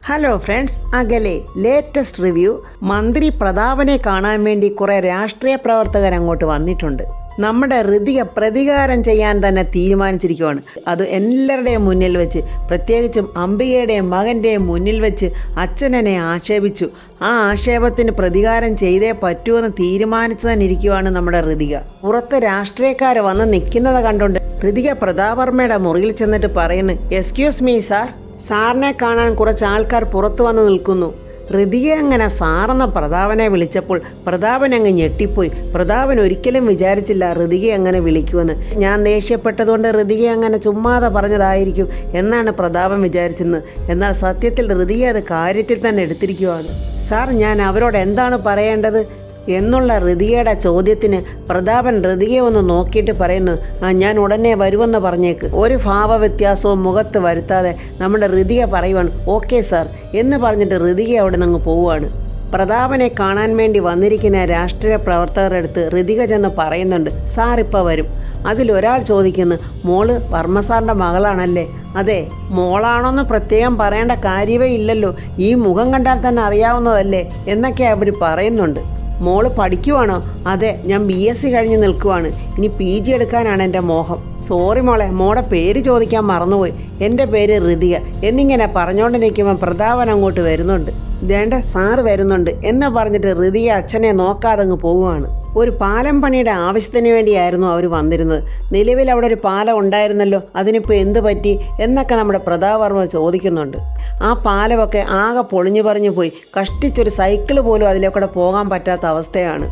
Hello friends, അകലെ latest review. മന്ത്രി പ്രതാപനെ കാണാൻ വേണ്ടി കുറേ രാഷ്ട്രീയ പ്രവർത്തകർ അങ്ങോട്ട് വന്നിട്ടുണ്ട്. നമ്മുടെ ഋതിക പ്രതികാരം ചെയ്യാൻ തന്നെ തീരുമാനിച്ചിരിക്കുകയാണ്. അത് എല്ലാവരുടെയും മുന്നിൽ വെച്ച്, പ്രത്യേകിച്ചും അംബികയുടെയും മകൻ്റെയും മുന്നിൽ വെച്ച് അച്ഛനെ ആക്ഷേപിച്ചു. ആ ആക്ഷേപത്തിന് പ്രതികാരം ചെയ്തേ പറ്റുമെന്ന് തീരുമാനിച്ചു തന്നെ ഇരിക്കുകയാണ് നമ്മുടെ ഋതിക. പുറത്ത് രാഷ്ട്രീയക്കാർ വന്ന് നിൽക്കുന്നത് കണ്ടുകൊണ്ട് ഋതിക പ്രതാപവർമ്മയുടെ മുറിയിൽ ചെന്നിട്ട് പറയുന്നു, എക്സ്ക്യൂസ് മീ സാർ, സാറിനെ കാണാൻ കുറച്ച് ആൾക്കാർ പുറത്തു വന്ന് നിൽക്കുന്നു. ഋതിക അങ്ങനെ സാറെന്ന പ്രതാപനെ വിളിച്ചപ്പോൾ പ്രതാപൻ അങ്ങ് ഞെട്ടിപ്പോയി. പ്രതാപൻ ഒരിക്കലും വിചാരിച്ചില്ല ഋതിക അങ്ങനെ വിളിക്കുമെന്ന്. ഞാൻ ദേഷ്യപ്പെട്ടതുകൊണ്ട് ഋതിക അങ്ങനെ ചുമ്മാതെ പറഞ്ഞതായിരിക്കും എന്നാണ് പ്രതാപൻ വിചാരിച്ചത്. എന്നാൽ സത്യത്തിൽ ഋതിക അത് കാര്യത്തിൽ തന്നെ എടുത്തിരിക്കുകയാണ്. സാർ, ഞാൻ അവരോട് എന്താണ് പറയേണ്ടത് എന്നുള്ള ഋതികയുടെ ചോദ്യത്തിന് പ്രതാപൻ ഋതികയെ ഒന്ന് നോക്കിയിട്ട് പറയുന്നു, ഞാൻ ഉടനെ വരുമെന്ന് പറഞ്ഞേക്ക്. ഒരു ഭാവവ്യത്യാസവും മുഖത്ത് വരുത്താതെ നമ്മുടെ ഋതിക പറയുവാണ്, ഓക്കെ സാർ എന്ന് പറഞ്ഞിട്ട് ഋതിക അവിടെ നിന്ന് പോവുകയാണ്. പ്രതാപനെ കാണാൻ വേണ്ടി വന്നിരിക്കുന്ന രാഷ്ട്രീയ പ്രവർത്തകരുടെ അടുത്ത് ഋതിക ചെന്ന് പറയുന്നുണ്ട്, സാർ ഇപ്പോൾ വരും. അതിലൊരാൾ ചോദിക്കുന്നു, മോള് വർമ്മ സാറിൻ്റെ മകളാണല്ലേ? അതെ, മോളാണോന്ന് പ്രത്യേകം പറയേണ്ട കാര്യമേ ഇല്ലല്ലോ, ഈ മുഖം കണ്ടാൽ തന്നെ അറിയാവുന്നതല്ലേ എന്നൊക്കെ അവർ പറയുന്നുണ്ട്. മോള് പഠിക്കുവാണോ? അതെ, ഞാൻ BSc കഴിഞ്ഞ് നിൽക്കുവാണ്. ഇനി PG എടുക്കാനാണ് എൻ്റെ മോഹം. സോറി മോളെ, മോളുടെ പേര് ചോദിക്കാൻ മറന്നുപോയി. എൻ്റെ പേര് ഋതിക എന്നിങ്ങനെ പറഞ്ഞുകൊണ്ട് നിൽക്കുമ്പോൾ പ്രതാപൻ അങ്ങോട്ട് വരുന്നുണ്ട്. ദേണ്ട സാറ് വരുന്നുണ്ട് എന്ന് പറഞ്ഞിട്ട് ഋതിക അച്ഛനെ നോക്കാതെ അങ്ങ് പോവുകയാണ്. ഒരു പാലം പണിയുടെ ആവശ്യത്തിന് വേണ്ടിയായിരുന്നു അവർ വന്നിരുന്നത്. നിലവിൽ അവിടെ ഒരു പാലം ഉണ്ടായിരുന്നല്ലോ, അതിനിപ്പോൾ എന്ത് പറ്റി എന്നൊക്കെ നമ്മുടെ പ്രതാപവർമ്മ ചോദിക്കുന്നുണ്ട്. ആ പാലമൊക്കെ ആകെ പൊളിഞ്ഞു പറഞ്ഞു പോയി. കഷ്ടിച്ചൊരു സൈക്കിൾ പോലും അതിലേക്കൂടെ പോകാൻ പറ്റാത്ത അവസ്ഥയാണ്.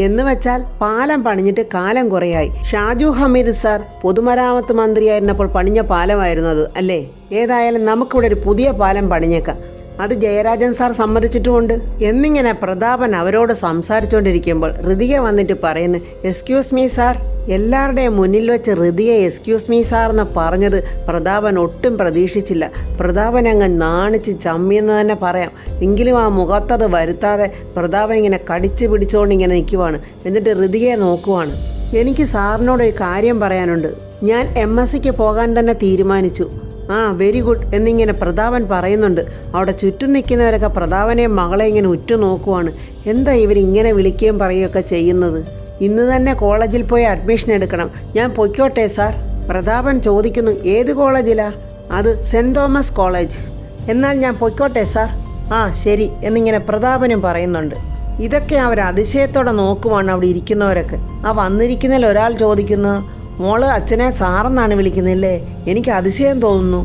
എന്ന് വെച്ചാൽ പാലം പണിഞ്ഞിട്ട് കാലം കുറയായി. ഷാജു ഹമീദ് സാർ പൊതുമരാമത്ത് മന്ത്രിയായിരുന്നപ്പോൾ പണിഞ്ഞ പാലമായിരുന്നത് അല്ലേ? ഏതായാലും നമുക്കിവിടെ ഒരു പുതിയ പാലം പണിഞ്ഞേക്കാം, അത് ജയരാജൻ സാർ സമ്മതിച്ചിട്ടുമുണ്ട് എന്നിങ്ങനെ പ്രതാപൻ അവരോട് സംസാരിച്ചുകൊണ്ടിരിക്കുമ്പോൾ ഋതിക വന്നിട്ട് പറയുന്നു, എക്സ്ക്യൂസ് മീ സാർ. എല്ലാവരുടെയും മുന്നിൽ വെച്ച് ഋതിക എക്സ്ക്യൂസ് മീ സാർ എന്ന് പറഞ്ഞത് പ്രതാപൻ ഒട്ടും പ്രതീക്ഷിച്ചില്ല. പ്രതാപൻ അങ്ങ് നാണിച്ച് ചമ്മിയെന്ന് തന്നെ പറയാം. എങ്കിലും ആ മുഖത്തത് വരുത്താതെ പ്രതാപൻ ഇങ്ങനെ കടിച്ചു പിടിച്ചുകൊണ്ട് ഇങ്ങനെ നിൽക്കുവാണ്. എന്നിട്ട് ഋതികയെ നോക്കുവാണ്. എനിക്ക് സാറിനോട് ഒരു കാര്യം പറയാനുണ്ട്. ഞാൻ MScക്ക് പോകാൻ തന്നെ തീരുമാനിച്ചു. വെരി ഗുഡ് എന്നിങ്ങനെ പ്രതാപൻ പറയുന്നുണ്ട്. അവിടെ ചുറ്റും നിൽക്കുന്നവരൊക്കെ പ്രതാപനെയും മകളെ ഇങ്ങനെ ഉറ്റുനോക്കുവാണ്. എന്താ ഇവരിങ്ങനെ വിളിക്കുകയും പറയുകയൊക്കെ ചെയ്യുന്നത്? ഇന്ന് തന്നെ കോളേജിൽ പോയി അഡ്മിഷൻ എടുക്കണം. ഞാൻ പൊയ്ക്കോട്ടെ സാർ? പ്രതാപൻ ചോദിക്കുന്നു, ഏത് കോളേജിലാ? അത് സെൻറ് തോമസ് കോളേജ്. എന്നാൽ ഞാൻ പൊയ്ക്കോട്ടെ സാർ? ശരി എന്നിങ്ങനെ പ്രതാപനും പറയുന്നുണ്ട്. ഇതൊക്കെ അവർ അതിശയത്തോടെ നോക്കുവാണ് അവിടെ ഇരിക്കുന്നവരൊക്കെ. വന്നിരിക്കുന്നതിൽ ഒരാൾ ചോദിക്കുന്നു, മോള് അച്ഛനെ സാറെന്നാണ് വിളിക്കുന്നില്ലേ? എനിക്ക് അതിശയം തോന്നുന്നു.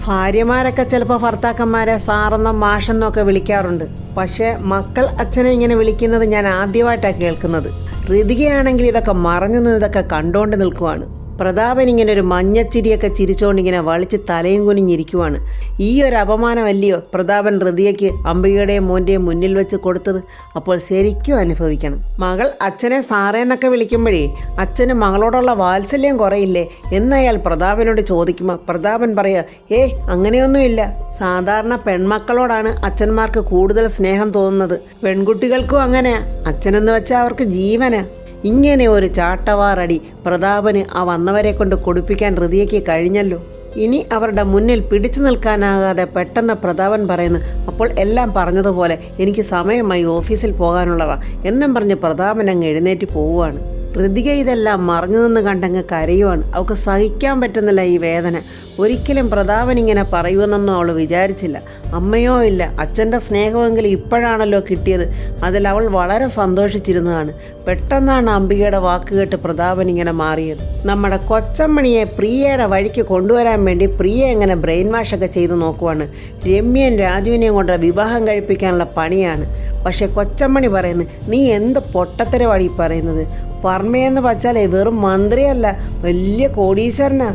ഭാര്യമാരൊക്കെ ചിലപ്പോൾ ഭർത്താക്കന്മാരെ സാറെന്നോ മാഷെന്നോ ഒക്കെ വിളിക്കാറുണ്ട്. പക്ഷേ മക്കൾ അച്ഛനെ ഇങ്ങനെ വിളിക്കുന്നത് ഞാൻ ആദ്യമായിട്ടാണ് കേൾക്കുന്നത്. ഋതികയാണെങ്കിൽ ഇതൊക്കെ മറഞ്ഞു നിന്ന് ഇതൊക്കെ കണ്ടുകൊണ്ട് നിൽക്കുവാണ്. പ്രതാപൻ ഇങ്ങനെ ഒരു മഞ്ഞച്ചിരിയൊക്കെ ചിരിച്ചുകൊണ്ട് ഇങ്ങനെ വളിച്ച് തലയും കുനിഞ്ഞിരിക്കുവാണ്. ഈ ഒരു അപമാനമല്ലയോ പ്രതാപൻ ഋതികയ്ക്ക് അംബികയുടെയും മോൻ്റെയും മുന്നിൽ വെച്ച് കൊടുത്തത്? അപ്പോൾ ശരിക്കും അനുഭവിക്കണം. മകൾ അച്ഛനെ സാറേന്നൊക്കെ വിളിക്കുമ്പോഴേ അച്ഛന് മകളോടുള്ള വാത്സല്യം കുറയില്ലേ എന്നയാൾ പ്രതാപനോട് ചോദിക്കുമ്പോൾ പ്രതാപൻ പറയുക, അങ്ങനെയൊന്നുമില്ല. സാധാരണ പെൺമക്കളോടാണ് അച്ഛന്മാർക്ക് കൂടുതൽ സ്നേഹം തോന്നുന്നത്. പെൺകുട്ടികൾക്കും അങ്ങനെയാ. അച്ഛനെന്ന് വെച്ചാൽ അവർക്ക് ജീവനാ. ഇങ്ങനെ ഒരു ചാട്ടവാറടി പ്രതാപന് വന്നവരെ കൊണ്ട് കൊടുപ്പിക്കാൻ ഋതികയ്ക്ക് കഴിഞ്ഞല്ലോ. ഇനി അവരുടെ മുന്നിൽ പിടിച്ചു നിൽക്കാനാകാതെ പെട്ടെന്ന് പ്രതാപൻ പറയുന്നു, അപ്പോൾ എല്ലാം പറഞ്ഞതുപോലെ എനിക്ക് സമയമായി ഓഫീസിൽ പോകാനുള്ളതാ എന്നും പറഞ്ഞ് പ്രതാപൻ അങ്ങ് എഴുന്നേറ്റ് പോവുകയാണ്. ഋതിക ഇതെല്ലാം മറഞ്ഞു നിന്ന് കണ്ടങ്ങ് കരയുവാണ്. അവൾക്ക് സഹിക്കാൻ പറ്റുന്നില്ല ഈ വേദന. ഒരിക്കലും പ്രതാപൻ ഇങ്ങനെ പറയുമെന്നൊന്നും അവൾ വിചാരിച്ചില്ല. അമ്മയോ ഇല്ല, അച്ഛൻ്റെ സ്നേഹമെങ്കിലും ഇപ്പോഴാണല്ലോ കിട്ടിയത്. അതിൽ അവൾ വളരെ സന്തോഷിച്ചിരുന്നതാണ്. പെട്ടെന്നാണ് അംബികയുടെ വാക്ക് കേട്ട് പ്രതാപൻ ഇങ്ങനെ മാറിയത്. നമ്മുടെ കൊച്ചമ്മണിയെ പ്രിയയുടെ വഴിക്ക് കൊണ്ടുവരാൻ വേണ്ടി പ്രിയ എങ്ങനെ ബ്രെയിൻ വാഷൊക്കെ ചെയ്ത് നോക്കുവാണ്. രമ്യയും രാജുവിനെയും കൊണ്ട് വിവാഹം കഴിപ്പിക്കാനുള്ള പണിയാണ്. പക്ഷേ കൊച്ചമ്മണി പറയുന്നു, നീ എന്ത് പൊട്ടത്തരവാടി പറയുന്നത്? വർമ്മയെന്ന് വച്ചാൽ വെറും മന്ത്രിയല്ല, വലിയ കോടീശ്വരനാ.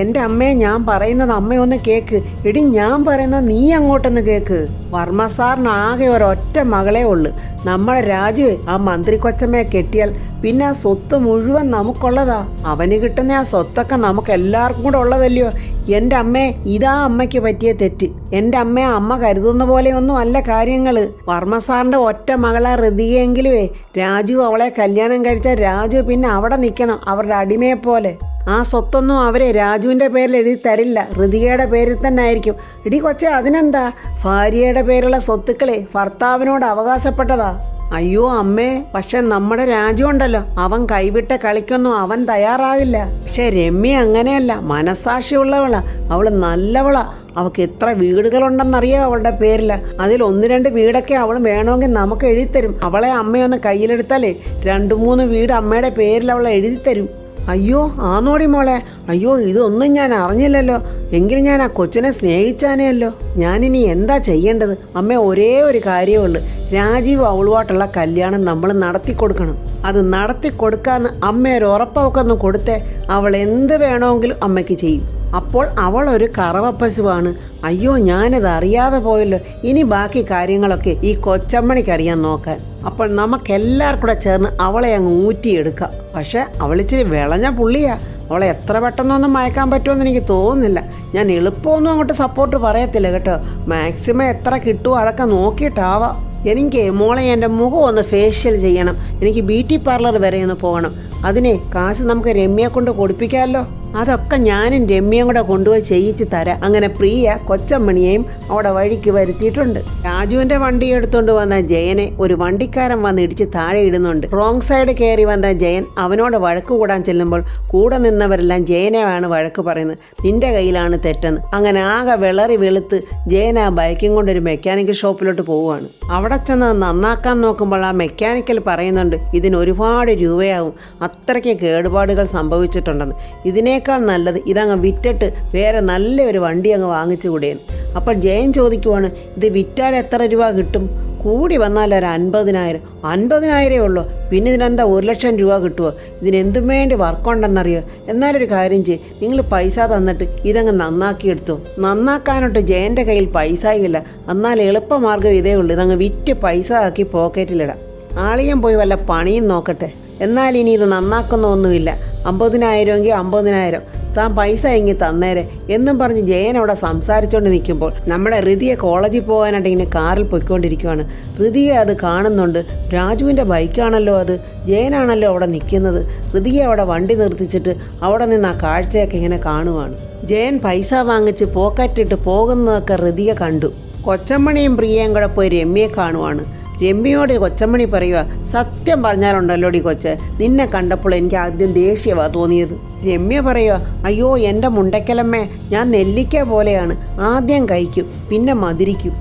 എൻ്റെ അമ്മയെ ഞാൻ പറയുന്നത് അമ്മയൊന്ന് കേക്ക്. എടി, ഞാൻ പറയുന്നത് നീ അങ്ങോട്ടൊന്ന് കേക്ക്. വർമ്മ സാറിന് ആകെ ഒരൊറ്റ മകളേ ഉള്ളു. നമ്മുടെ രാജു ആ മന്ത്രി കൊച്ചമ്മയെ കെട്ടിയാൽ പിന്നെ ആ സ്വത്ത് മുഴുവൻ നമുക്കുള്ളതാ. അവന് കിട്ടുന്ന ആ സ്വത്തൊക്കെ നമുക്ക് എല്ലാവർക്കും കൂടെ ഉള്ളതല്ലയോ. എൻ്റെ അമ്മേ, ഇതാ അമ്മയ്ക്ക് പറ്റിയ തെറ്റ്. എൻ്റെ അമ്മയെ അമ്മ കരുതുന്ന പോലെയൊന്നും അല്ല കാര്യങ്ങൾ. വർമ്മ സാറിൻ്റെ ഒറ്റ മകളെ ഋതികയെങ്കിലുവേ രാജു അവളെ കല്യാണം കഴിച്ചാൽ രാജു പിന്നെ അവിടെ നിൽക്കണം, അവരുടെ അടിമയെ പോലെ. ആ സ്വത്തൊന്നും അവരെ രാജുവിൻ്റെ പേരിൽ എഴുതി തരില്ല, ഋതികയുടെ പേരിൽ തന്നെ ആയിരിക്കും. ഇടി കൊച്ചെ, അതിനെന്താ? ഭാര്യയുടെ പേരുള്ള സ്വത്തുക്കളെ ഭർത്താവിനോട് അവകാശപ്പെട്ടതാ. അയ്യോ അമ്മേ, പക്ഷെ നമ്മുടെ രാജു ഉണ്ടല്ലോ, അവൻ കൈവിട്ട കളിക്കൊന്നും അവൻ തയ്യാറാവില്ല. പക്ഷെ രമ്യ അങ്ങനെയല്ല, മനസാക്ഷിയുള്ളവളാ, അവള് നല്ലവളാ. അവൾക്ക് എത്ര വീടുകളുണ്ടെന്നറിയാം അവളുടെ പേരിൽ. അതിൽ 1-2 വീടൊക്കെ അവൾ വേണമെങ്കിൽ നമുക്ക് എഴുതിത്തരും. അവളെ അമ്മയൊന്ന് കയ്യിലെടുത്താലേ 2-3 വീട് അമ്മയുടെ പേരിൽ അവൾ എഴുതിത്തരും. അയ്യോ ആന്നോടി മോളെ, അയ്യോ ഇതൊന്നും ഞാൻ അറിഞ്ഞില്ലല്ലോ. എങ്കിലും ഞാൻ ആ കൊച്ചിനെ സ്നേഹിച്ചാനേയല്ലോ. ഞാനിനി എന്താ ചെയ്യേണ്ടത്? അമ്മ, ഒരേ ഒരു കാര്യമേ ഉള്ളൂ. രാജീവ് അവളുമായിട്ടുള്ള കല്യാണം നമ്മൾ നടത്തി കൊടുക്കണം. അത് നടത്തി കൊടുക്കാന്ന് അമ്മ ഒരു ഉറപ്പൊക്കെ ഒന്ന് കൊടുത്തേ, അവൾ എന്ത് വേണമെങ്കിലും അമ്മയ്ക്ക് ചെയ്യും. അപ്പോൾ അവളൊരു കറവപ്പശുവാണ്. അയ്യോ, ഞാനിത് അറിയാതെ പോയല്ലോ. ഇനി ബാക്കി കാര്യങ്ങളൊക്കെ ഈ കൊച്ചമ്മണിക്കറിയാൻ നോക്കാൻ. അപ്പോൾ നമുക്കെല്ലാവർക്കും കൂടെ ചേർന്ന് അവളെ അങ്ങ് ഊറ്റിയെടുക്കാം. പക്ഷെ അവളിച്ചിരി വിളഞ്ഞ പുള്ളിയാ. അവളെ എത്ര പെട്ടെന്നൊന്നും മയക്കാൻ പറ്റുമെന്ന് എനിക്ക് തോന്നുന്നില്ല. ഞാൻ എളുപ്പമൊന്നും അങ്ങോട്ട് സപ്പോർട്ട് പറയത്തില്ല കേട്ടോ. മാക്സിമം എത്ര കിട്ടുമോ അതൊക്കെ നോക്കിയിട്ടാവാം. എനിക്ക് മോളെ എൻ്റെ മുഖം ഒന്ന് ഫേഷ്യൽ ചെയ്യണം. എനിക്ക് ബ്യൂട്ടി പാർലർ വരെ ഒന്ന് പോകണം. അതിനെ കാശ് നമുക്ക് രമ്യയെ കൊണ്ട് കൊടുപ്പിക്കാമല്ലോ. അതൊക്കെ ഞാനും രമ്യയും കൂടെ കൊണ്ടുപോയി ചെയ്യിച്ച് തരാം. അങ്ങനെ പ്രിയ കൊച്ചമ്മണിയെയും അവിടെ വഴിക്ക് വരുത്തിയിട്ടുണ്ട്. രാജുവിൻ്റെ വണ്ടി എടുത്തുകൊണ്ട് വന്ന ജയനെ ഒരു വണ്ടിക്കാരൻ വന്ന് ഇടിച്ച് താഴെ ഇടുന്നുണ്ട്. റോങ് സൈഡ് കയറി വന്ന ജയൻ അവനോട് വഴക്ക് കൂടാൻ ചെല്ലുമ്പോൾ കൂടെ നിന്നവരെല്ലാം ജയനെയാണ് വഴക്ക് പറയുന്നത്. നിന്റെ കയ്യിലാണ് തെറ്റെന്ന്. അങ്ങനെ ആകെ വിളറി വെളുത്ത് ജയൻ ആ ബൈക്കും കൊണ്ടൊരു മെക്കാനിക്കൽ ഷോപ്പിലോട്ട് പോവുകയാണ്. അവിടെ ചെന്ന് നന്നാക്കാൻ നോക്കുമ്പോൾ ആ മെക്കാനിക്കൽ പറയുന്നുണ്ട്, ഇതിന് ഒരുപാട് രൂപയാവും, അത്രയ്ക്ക് കേടുപാടുകൾ സംഭവിച്ചിട്ടുണ്ടെന്ന്. ഇതിനേക്കാൾ നല്ലത് ഇതങ്ങ് വിറ്റിട്ട് വേറെ നല്ലൊരു വണ്ടി അങ്ങ് വാങ്ങിച്ചു കൂടിയെന്ന്. അപ്പോൾ ജയൻ ചോദിക്കുവാണ്, ഇത് വിറ്റാൽ എത്ര രൂപ കിട്ടും? കൂടി വന്നാൽ ഒരു 50,000. 50,000 ഉള്ളൂ, പിന്നെ ഇതിനെന്താ 1,00,000 രൂപ കിട്ടുമോ? ഇതിനെന്തും വേണ്ടി വർക്കുണ്ടെന്നറിയോ? എന്നാലൊരു കാര്യം ചെയ്യ്, നിങ്ങൾ പൈസ തന്നിട്ട് ഇതങ്ങ് നന്നാക്കിയെടുത്തോ. നന്നാക്കാനോട്ട് ജയൻ്റെ കയ്യിൽ പൈസയില്ല. എന്നാൽ എളുപ്പമാർഗ്ഗം ഇതേ ഉള്ളൂ, ഇതങ്ങ് വിറ്റ് പൈസ ആക്കി പോക്കറ്റിലിടാം. ആളിയം പോയി വല്ല പണിയും നോക്കട്ടെ. എന്നാൽ ഇനി ഇത് നന്നാക്കുന്നൊന്നുമില്ല. 50,000 50,000 താൻ പൈസ എങ്ങി തന്നേരെ എന്നും പറഞ്ഞ് ജയൻ അവിടെ സംസാരിച്ചുകൊണ്ട് നിൽക്കുമ്പോൾ നമ്മുടെ ഋതിയെ കോളേജിൽ പോകാനായിട്ട് ഇങ്ങനെ കാറിൽ പൊയ്ക്കൊണ്ടിരിക്കുകയാണ്. ഋതിയെ അത് കാണുന്നുണ്ട്. രാജുവിൻ്റെ ബൈക്കാണല്ലോ അത്. ജയനാണല്ലോ അവിടെ നിൽക്കുന്നത്. ഋതിയെ അവിടെ വണ്ടി നിർത്തിച്ചിട്ട് അവിടെ നിന്ന് ആ കാഴ്ചയൊക്കെ ഇങ്ങനെ കാണുവാണ്. ജയൻ പൈസ വാങ്ങിച്ച് പോക്കറ്റിട്ട് പോകുന്നതൊക്കെ ഋതിയെ കണ്ടു. കൊച്ചമ്മണിയും പ്രിയയും കൂടെ പോയി രമ്യയെ കാണുവാണ്. രമ്യയോട് കൊച്ചമ്മണി പറയുക, സത്യം പറഞ്ഞാലുണ്ടല്ലോടി കൊച്ച്, നിന്നെ കണ്ടപ്പോൾ എനിക്ക് ആദ്യം ദേഷ്യമാണ് തോന്നിയത്. രമ്യ പറയുക, അയ്യോ എൻ്റെ മുണ്ടക്കലമ്മേ, ഞാൻ നെല്ലിക്ക പോലെയാണ്, ആദ്യം കഴിക്കും പിന്നെ മധുരിക്കും.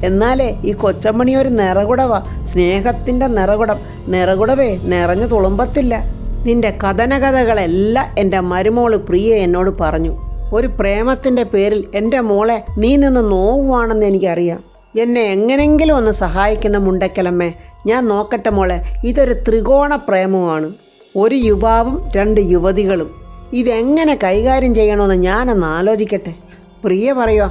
എന്നാലേ ഈ കൊച്ചമ്മണി ഒരു നിറകുടവാ, സ്നേഹത്തിൻ്റെ നിറകുടം. നിറകുടവേ നിറഞ്ഞു തുളുമ്പത്തില്ല. നിന്റെ കഥനകഥകളെല്ലാം എൻ്റെ മരുമോള് പ്രിയ എന്നോട് പറഞ്ഞു. ഒരു പ്രേമത്തിൻ്റെ പേരിൽ എൻ്റെ മോളെ നീ നിന്ന് നോവുവാണെന്ന് എനിക്കറിയാം. എന്നെ എങ്ങനെങ്കിലും ഒന്ന് സഹായിക്കണം മുണ്ടക്കലമ്മേ. ഞാൻ നോക്കട്ടെ മോളെ, ഇതൊരു ത്രികോണ പ്രേമമാണ്. ഒരു യുവാവും 2 യുവതികളും. ഇതെങ്ങനെ കൈകാര്യം ചെയ്യണമെന്ന് ഞാനൊന്ന് ആലോചിക്കട്ടെ. പ്രിയ പറയുക,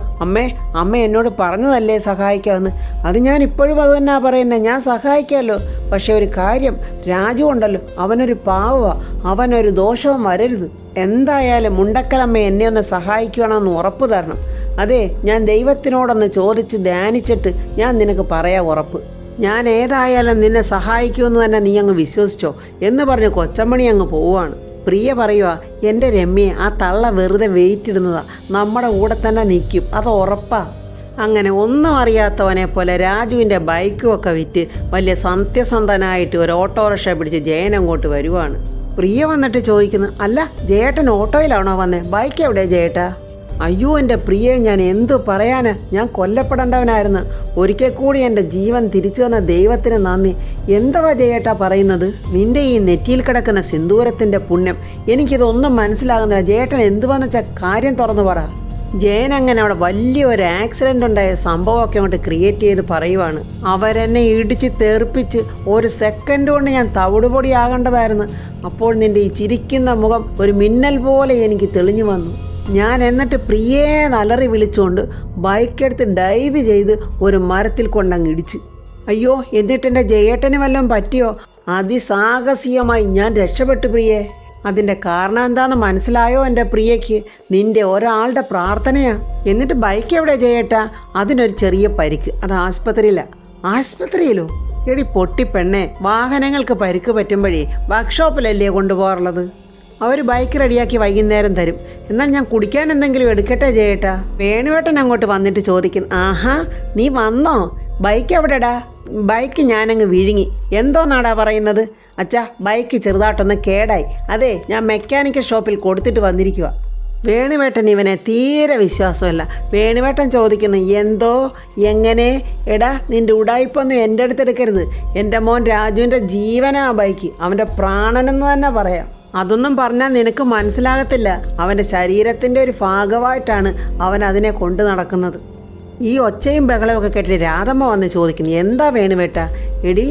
അമ്മ എന്നോട് പറഞ്ഞതല്ലേ സഹായിക്കാമെന്ന്. അത് ഞാൻ ഇപ്പോഴും അത് തന്നെ പറയുന്നത്, ഞാൻ സഹായിക്കാമല്ലോ. പക്ഷെ ഒരു കാര്യം, രാജു ഉണ്ടല്ലോ, അവനൊരു പാവമാണ്, അവനൊരു ദോഷവും വരരുത്. എന്തായാലും മുണ്ടക്കലമ്മ എന്നെ ഒന്ന് സഹായിക്കണമെന്ന് ഉറപ്പ് തരണം. അതെ, ഞാൻ ദൈവത്തിനോടൊന്ന് ചോദിച്ച് ധ്യാനിച്ചിട്ട് ഞാൻ നിനക്ക് പറയാം ഉറപ്പ്. ഞാൻ ഏതായാലും നിന്നെ സഹായിക്കുമെന്ന് തന്നെ നീ അങ്ങ് വിശ്വസിച്ചോ എന്ന് പറഞ്ഞ് കൊച്ചമ്മണി അങ്ങ് പോവുകയാണ്. പ്രിയ പറയുക, എൻ്റെ രമ്യയെ ആ തള്ള വെറുതെ വെയിറ്റ് ഇടുന്നതാ, നമ്മുടെ കൂടെ തന്നെ നിൽക്കും, അത് ഉറപ്പാ. അങ്ങനെ ഒന്നും അറിയാത്തവനെ പോലെ രാജുവിൻ്റെ ബൈക്കും ഒക്കെ വിറ്റ് വലിയ സത്യസന്ധനായിട്ട് ഒരു ഓട്ടോറിക്ഷ പിടിച്ച് ജയൻ അങ്ങോട്ട് വരുവാണ്. പ്രിയ വന്നിട്ട് ചോദിക്കുന്നു, അല്ല ജയേട്ടൻ ഓട്ടോയിലാണോ വന്നേ? ബൈക്ക് എവിടെ ജയേട്ടാ? അയ്യോ എൻ്റെ പ്രിയെ, ഞാൻ എന്തു പറയാന്, ഞാൻ കൊല്ലപ്പെടേണ്ടവനായിരുന്നു. ഒരിക്കൽ കൂടി എൻ്റെ ജീവൻ തിരിച്ചു തന്ന ദൈവത്തിന് നന്ദി. എന്തുവാ ജയേട്ടാ പറയുന്നത്? നിൻ്റെ ഈ നെറ്റിയിൽ കിടക്കുന്ന സിന്ദൂരത്തിൻ്റെ പുണ്യം, എനിക്കിതൊന്നും മനസ്സിലാകുന്നില്ല. ജയേട്ടൻ എന്തുവാന്ന് വെച്ചാൽ കാര്യം തുറന്നു പറ. ജയൻ അങ്ങനെ അവിടെ വലിയൊരു ആക്സിഡൻ്റ് ഉണ്ടായ സംഭവമൊക്കെ അങ്ങോട്ട് ക്രിയേറ്റ് ചെയ്ത് പറയുവാണ്. അവരെന്നെ ഇടിച്ച് തെറിപ്പിച്ച് ഒരു സെക്കൻഡ് കൊണ്ട് ഞാൻ തവിടുപൊടിയാകേണ്ടതായിരുന്നു. അപ്പോൾ നിൻ്റെ ഈ ചിരിക്കുന്ന മുഖം ഒരു മിന്നൽ പോലെ എനിക്ക് തെളിഞ്ഞു വന്നു. ഞാൻ എന്നിട്ട് പ്രിയേ നലറി വിളിച്ചുകൊണ്ട് ബൈക്കെടുത്ത് ഡൈവ് ചെയ്ത് ഒരു മരത്തിൽ കൊണ്ടങ്ങ് ഇടിച്ച്. അയ്യോ, എന്നിട്ടെൻ്റെ ജയേട്ടന് വല്ലതും പറ്റിയോ? അതിസാഹസികമായി ഞാൻ രക്ഷപ്പെട്ടു പ്രിയേ. അതിൻ്റെ കാരണം എന്താണെന്ന് മനസ്സിലായോ എൻ്റെ പ്രിയയ്ക്ക്? നിൻ്റെ ഒരാളുടെ പ്രാർത്ഥനയാ. എന്നിട്ട് ബൈക്ക് എവിടെ ജയേട്ടാ? അതിനൊരു ചെറിയ പരിക്ക്, അത് ആസ്പത്രിയിലാണ്. ആസ്പത്രിയിലോ? എടി പൊട്ടിപ്പെണ്ണേ, വാഹനങ്ങൾക്ക് പരിക്ക് പറ്റുമ്പോഴേ വർക്ക്ഷോപ്പിലല്ലേ കൊണ്ടുപോകാറുള്ളത്. അവർ ബൈക്ക് റെഡിയാക്കി വൈകുന്നേരം തരും. എന്നാൽ ഞാൻ കുടിക്കാൻ എന്തെങ്കിലും എടുക്കട്ടെ ജയേട്ടാ? വേണുവേട്ടൻ അങ്ങോട്ട് വന്നിട്ട് ചോദിക്കും, ആഹാ നീ വന്നോ? ബൈക്ക് എവിടെടാ? ബൈക്ക് ഞാനങ്ങ് വിഴുങ്ങി. എന്തോന്നാടാ പറയുന്നത്? അച്ഛാ, ബൈക്ക് ചെറുതായിട്ടൊന്ന് കേടായി. അതെ, ഞാൻ മെക്കാനിക്കൽ ഷോപ്പിൽ കൊടുത്തിട്ട് വന്നിരിക്കുക. വേണുവേട്ടൻ ഇവനെ തീരെ വിശ്വാസമല്ല. വേണുവേട്ടൻ ചോദിക്കുന്നു, എന്തോ, എങ്ങനെ? എടാ, നിൻ്റെ ഉടായിപ്പൊന്നും എൻ്റെ അടുത്തെടുക്കരുത്. എൻ്റെ മോൻ രാജുവിൻ്റെ ജീവനാ ബൈക്ക്, അവൻ്റെ പ്രാണനെന്ന് തന്നെ പറയാം. അതൊന്നും പറഞ്ഞാൽ നിനക്ക് മനസ്സിലാകത്തില്ല. അവൻ്റെ ശരീരത്തിൻ്റെ ഒരു ഭാഗമായിട്ടാണ് അവൻ അതിനെ കൊണ്ടു നടക്കുന്നത്. ഈ ഒച്ചയും ബഹളമൊക്കെ കേട്ടിട്ട് രാധമ്മ വന്ന് ചോദിക്കുന്നു, എന്താ വേണുവേട്ട? എടി,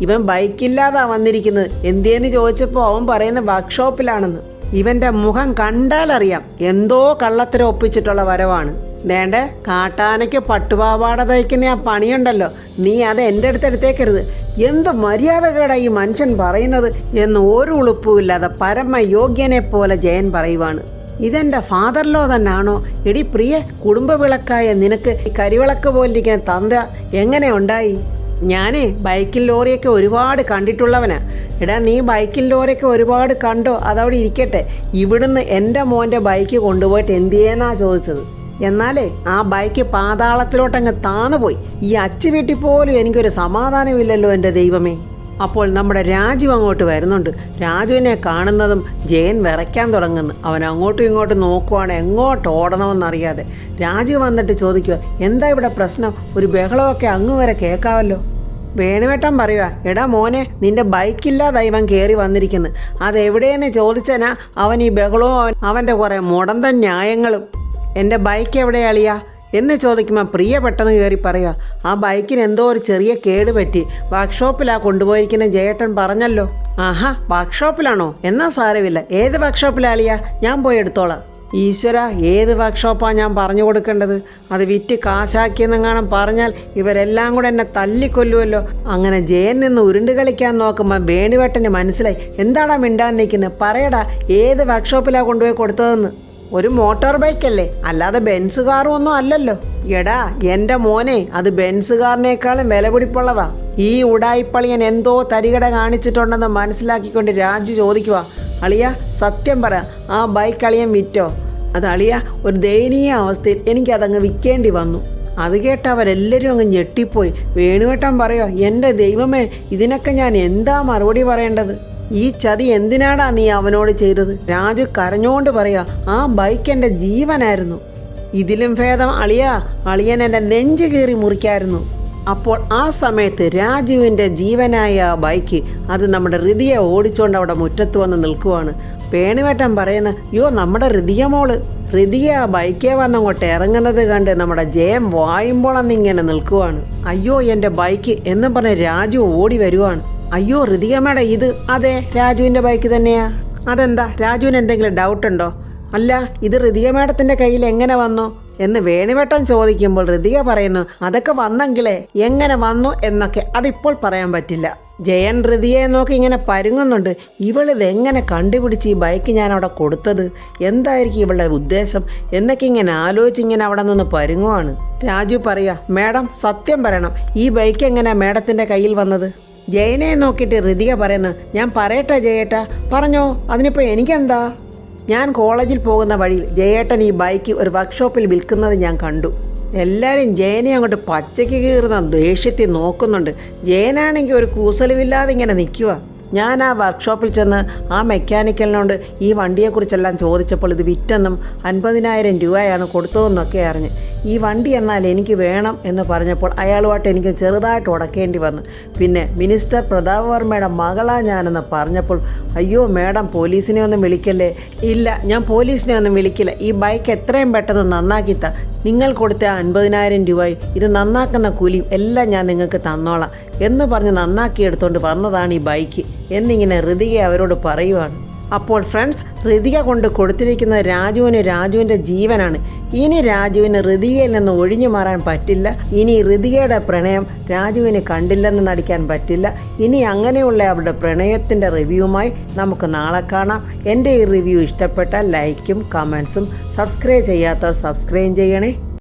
ഇവൻ ബൈക്കില്ലാതാ വന്നിരിക്കുന്നത്. എന്തേന്ന് ചോദിച്ചപ്പോൾ അവൻ പറയുന്ന വർക്ക്ഷോപ്പിലാണെന്ന്. ഇവൻ്റെ മുഖം കണ്ടാലറിയാം എന്തോ കള്ളത്തരം ഒപ്പിച്ചിട്ടുള്ള വരവാണ്. വേണ്ടേ, കാട്ടാനയ്ക്ക് പട്ടുപാവാട തയ്ക്കുന്ന ആ പണിയുണ്ടല്ലോ, നീ അത് എൻ്റെ അടുത്തെടുത്തേക്കരുത്. എന്ത് മര്യാദകേടാ ഈ മനുഷ്യൻ പറയുന്നത് എന്ന് ഒരു ഉളുപ്പുമില്ലാതെ പരമയോഗ്യനെ പോലെ ജയൻ പറയുവാണ്. ഇതെൻ്റെ ഫാദർലോ തന്നെയാണോ? എടി പ്രിയ, കുടുംബ വിളക്കായ നിനക്ക് ഈ കരിവിളക്ക് പോലിരിക്കുന്ന തന്ത എങ്ങനെ ഉണ്ടായി? ഞാനേ ബൈക്കിൽ ലോറിയൊക്കെ ഒരുപാട് കണ്ടിട്ടുള്ളവനാ. എടാ, നീ ബൈക്കിൽ ലോറിയൊക്കെ ഒരുപാട് കണ്ടോ? അതവിടെ ഇരിക്കട്ടെ. ഇവിടുന്ന് എൻ്റെ മോൻ്റെ ബൈക്ക് കൊണ്ടുപോയിട്ട് എന്തിയേന്നാ ചോദിച്ചത്. എന്നാലേ ആ ബൈക്ക് പാതാളത്തിലോട്ടങ്ങ് താന്നുപോയി. ഈ അച്ചു വീട്ടിൽ പോലും എനിക്കൊരു സമാധാനമില്ലല്ലോ എൻ്റെ ദൈവമേ. അപ്പോൾ നമ്മുടെ രാജു അങ്ങോട്ട് വരുന്നുണ്ട്. രാജുവിനെ കാണുന്നതും ജയൻ വിറയ്ക്കാൻ തുടങ്ങുന്നു. അവൻ അങ്ങോട്ടും ഇങ്ങോട്ടും നോക്കുവാണ്, എങ്ങോട്ട് ഓടണമെന്നറിയാതെ. രാജു വന്നിട്ട് ചോദിക്കുക, എന്താ ഇവിടെ പ്രശ്നം? ഒരു ബഹളമൊക്കെ അങ്ങ് വരെ കേൾക്കാമല്ലോ. വേണുവേട്ടൻ പറയുക, എടാ മോനെ, നിന്റെ ബൈക്കില്ലാതായി ഇവൻ കയറി വന്നിരിക്കുന്നു. അതെവിടെയെന്ന് ചോദിച്ചനാ അവൻ ഈ ബഹളവും അവൻ്റെ കുറേ മുടന്തൻ ന്യായങ്ങളും. എൻ്റെ ബൈക്ക് എവിടെയാളിയാ എന്ന് ചോദിക്കുമ്പോൾ പ്രിയ പെട്ടെന്ന് കയറി പറയുക, ആ ബൈക്കിന് എന്തോ ഒരു ചെറിയ കേട് പറ്റി, വർക്ക്ഷോപ്പിലാണ് കൊണ്ടുപോയിരിക്കുന്ന ജയേട്ടൻ പറഞ്ഞല്ലോ. ആഹാ, വർക്ക്ഷോപ്പിലാണോ? എന്നാൽ സാരമില്ല. ഏത് വർക്ക്ഷോപ്പിലാളിയാ? ഞാൻ പോയി എടുത്തോളാം. ഈശ്വര, ഏത് വർക്ക്ഷോപ്പാണ് ഞാൻ പറഞ്ഞു കൊടുക്കേണ്ടത്? അത് വിറ്റ് കാശാക്കിയെന്നെങ്ങാനും പറഞ്ഞാൽ ഇവരെല്ലാം കൂടെ എന്നെ തല്ലിക്കൊല്ലുമല്ലോ. അങ്ങനെ ജയൻ നിന്ന് ഉരുണ്ട് കളിക്കാൻ നോക്കുമ്പോൾ വേണുവേട്ടന് മനസ്സിലായി. എന്താടാ മിണ്ടാൻ നിൽക്കുന്നത്? പറയടാ, ഏത് വർക്ക്ഷോപ്പിലാണ് കൊണ്ടുപോയി കൊടുത്തതെന്ന്. ഒരു മോട്ടോർ ബൈക്കല്ലേ, അല്ലാതെ ബെൻസ് കാറും ഒന്നും അല്ലല്ലോ. എടാ എൻ്റെ മോനെ, അത് ബെൻസ് കാറിനേക്കാളും വില പിടിപ്പുള്ളതാ. ഈ ഉടായിപ്പളിയൻ എന്തോ തരികട കാണിച്ചിട്ടുണ്ടെന്ന് മനസ്സിലാക്കിക്കൊണ്ട് രാജു ചോദിക്കുക, അളിയ സത്യം പറ, ആ ബൈക്ക് അളിയൻ വിറ്റോ? അത് അളിയ, ഒരു ദയനീയ അവസ്ഥയിൽ എനിക്കതങ്ങ് വിൽക്കേണ്ടി വന്നു. അത് കേട്ട് അവരെല്ലാവരും അങ്ങ് ഞെട്ടിപ്പോയി. വേണുവേട്ടൻ പറയോ, എൻ്റെ ദൈവമേ, ഇതിനൊക്കെ ഞാൻ എന്താ മറുപടി പറയേണ്ടത്? ഈ ചതി എന്തിനാടാ നീ അവനോട് ചെയ്തത്? രാജു കരഞ്ഞോണ്ട് പറയാ, ആ ബൈക്ക് എൻ്റെ ജീവനായിരുന്നു. ഇതിലും ഭേദം അളിയൻ എൻ്റെ നെഞ്ച് കീറി മുറിക്കായിരുന്നു. അപ്പോൾ ആ സമയത്ത് രാജുവിൻ്റെ ജീവനായ ആ ബൈക്ക് അത് നമ്മുടെ ഹൃദയെ ഓടിച്ചുകൊണ്ട് അവിടെ മുറ്റത്ത് വന്ന് നിൽക്കുവാണ്. വേണുവേട്ടൻ പറയുന്ന, യോ നമ്മുടെ ഹൃദയമോള്. ഹൃദയ ആ ബൈക്കേ വന്നങ്ങോട്ട് ഇറങ്ങുന്നത് കണ്ട് നമ്മുടെ ജയം വായുമ്പോളന്നിങ്ങനെ നിൽക്കുവാണ്. അയ്യോ എൻ്റെ ബൈക്ക് എന്നും പറഞ്ഞ് രാജു ഓടി വരുവാണ്. അയ്യോ ഹൃദികമ്മയുടെ ഇത്, അതെ രാജുവിൻ്റെ ബൈക്ക് തന്നെയാ. അതെന്താ, രാജുവിന് എന്തെങ്കിലും ഡൗട്ടുണ്ടോ? അല്ല, ഇത് ഹൃദിക മേഡത്തിൻ്റെ കയ്യിൽ എങ്ങനെ വന്നു എന്ന് വേണുവേട്ടൻ ചോദിക്കുമ്പോൾ ഹൃദിക പറയുന്നു, അതൊക്കെ വന്നെങ്കിലേ എങ്ങനെ വന്നു എന്നൊക്കെ അതിപ്പോൾ പറയാൻ പറ്റില്ല. ജയൻ ഹൃദിയെ നോക്കി ഇങ്ങനെ പരുങ്ങുന്നുണ്ട്. ഇവളിതെങ്ങനെ കണ്ടുപിടിച്ച് ഈ ബൈക്ക് ഞാൻ അവിടെ കൊടുത്തത്? എന്തായിരിക്കും ഇവളുടെ ഉദ്ദേശം എന്നൊക്കെ ഇങ്ങനെ ആലോചിച്ചിങ്ങനെ അവിടെ നിന്ന് പരുങ്ങുവാണ്. രാജു പറയാ, മേഡം സത്യം പറയണം, ഈ ബൈക്ക് എങ്ങനെയാ മേഡത്തിൻ്റെ കയ്യിൽ വന്നത്? ജയനെ നോക്കിയിട്ട് ഹൃദിക പറയുന്നു, ഞാൻ പറയട്ടെ ജയേട്ടാ? പറഞ്ഞോ, അതിനിപ്പോൾ എനിക്കെന്താ? ഞാൻ കോളേജിൽ പോകുന്ന വഴിയിൽ ജയേട്ടൻ ഈ ബൈക്ക് ഒരു വർക്ക്ഷോപ്പിൽ വിൽക്കുന്നത് ഞാൻ കണ്ടു. എല്ലാവരും ജയനെ അങ്ങോട്ട് പച്ചയ്ക്ക് കീറുന്ന ദേഷ്യത്തിൽ നോക്കുന്നുണ്ട്. ജയനാണെങ്കിൽ ഒരു കൂസലുമില്ലാതെ ഇങ്ങനെ നിൽക്കുക. ഞാൻ ആ വർക്ക്ഷോപ്പിൽ ചെന്ന് ആ മെക്കാനിക്കലിനോട് ഈ വണ്ടിയെക്കുറിച്ചെല്ലാം ചോദിച്ചപ്പോൾ ഇത് വിറ്റെന്നും 50,000 രൂപയാണ് കൊടുത്തതെന്നൊക്കെ അറിഞ്ഞ്. ഈ വണ്ടി എന്നാൽ എനിക്ക് വേണം എന്ന് പറഞ്ഞപ്പോൾ അയാളുമായിട്ട് എനിക്ക് ചെറുതായിട്ട് ഉടക്കേണ്ടി വന്നു. പിന്നെ മിനിസ്റ്റർ പ്രതാപ് വർമ്മയുടെ മകളാ ഞാനെന്ന് പറഞ്ഞപ്പോൾ, അയ്യോ മേഡം പോലീസിനെ ഒന്നും വിളിക്കല്ലേ. ഇല്ല, ഞാൻ പോലീസിനെ ഒന്നും വിളിക്കില്ല. ഈ ബൈക്ക് എത്രയും പെട്ടെന്ന് നന്നാക്കിത്താ. നിങ്ങൾ കൊടുത്ത 50,000 രൂപയും ഇത് നന്നാക്കുന്ന കൂലിയും എല്ലാം ഞാൻ നിങ്ങൾക്ക് തന്നോളാം എന്ന് പറഞ്ഞ് നന്നാക്കി എടുത്തുകൊണ്ട് വന്നതാണ് ഈ ബൈക്ക് എന്നിങ്ങനെ ഹൃദിക അവരോട് പറയുവാണ്. അപ്പോൾ ഫ്രണ്ട്സ്, ഋതിക കൊണ്ട് കൊടുത്തിരിക്കുന്ന രാജുവിൻ്റെ ജീവനാണ്. ഇനി രാജുവിന് ഋതികയിൽ നിന്ന് ഒഴിഞ്ഞു മാറാൻ പറ്റില്ല. ഇനി ഋതികയുടെ പ്രണയം രാജുവിന് കണ്ടില്ലെന്ന് നടിക്കാൻ പറ്റില്ല. ഇനി അങ്ങനെയുള്ള അവരുടെ പ്രണയത്തിൻ്റെ റിവ്യൂവുമായി നമുക്ക് നാളെ കാണാം. എൻ്റെ ഈ റിവ്യൂ ഇഷ്ടപ്പെട്ടാൽ ലൈക്കും കമൻസും, സബ്സ്ക്രൈബ് ചെയ്യാത്തവർ സബ്സ്ക്രൈബ് ചെയ്യണേ.